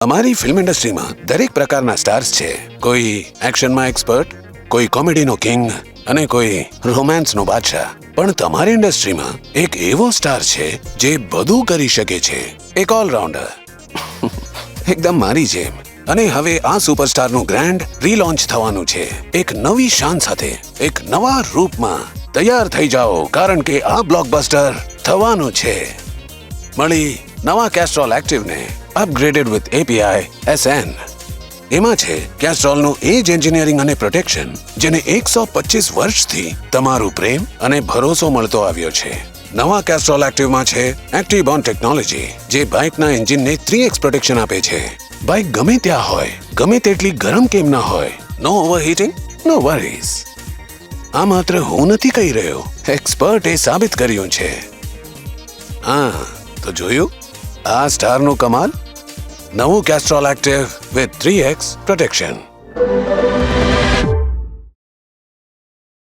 અમારી ફિલ્મ ઇન્ડસ્ટ્રીમાં દરેક પ્રકારના સ્ટાર્સ છે. કોઈ એક્શનમાં એક્સપર્ટ, કોઈ કોમેડીનો કિંગ અને કોઈ રોમાન્સનો બાદશાહ. પણ તમારી ઇન્ડસ્ટ્રીમાં એક એવો સ્ટાર છે જે બધું કરી શકે છે, એક ઓલરાઉન્ડર. એકદમ મારી જેમ. અને હવે આ સુપરસ્ટારનું ગ્રેન્ડ રીલોન્ચ થવાનું છે, એક નવી શાન સાથે, એક નવા રૂપમાં. તૈયાર થઈ જાઓ, કારણ કે આ બ્લોકબસ્ટર થવાનું છે. મળી નવા કેસ્ટ્રોલ એક્ટિવને અપગ્રેડેડ વિથ API SN. એમાં છે કેસ્ટ્રોલનું એજ એન્જિનિયરિંગ અને પ્રોટેક્શન, જેને 125 વર્ષથી તમારું પ્રેમ અને ભરોસો મળતો આવ્યો છે. નવા કેસ્ટ્રોલ એક્ટિવમાં છે એક્ટિવબોર્ન ટેકનોલોજી, જે બાઇકના એન્જિનને 3x પ્રોટેક્શન આપે છે. બાઇક ગમે ત્યાં હોય, ગમે તેટલી ગરમ કેમ ના હોય, નો ઓવરહીટિંગ, નો વરીઝ. આ માત્ર હું નથી કહી રહ્યો, એક્સપર્ટે સાબિત કર્યું છે. હા, તો જોયું આ સ્ટારનું કમાલ. નવું kestrel active with 3x protection.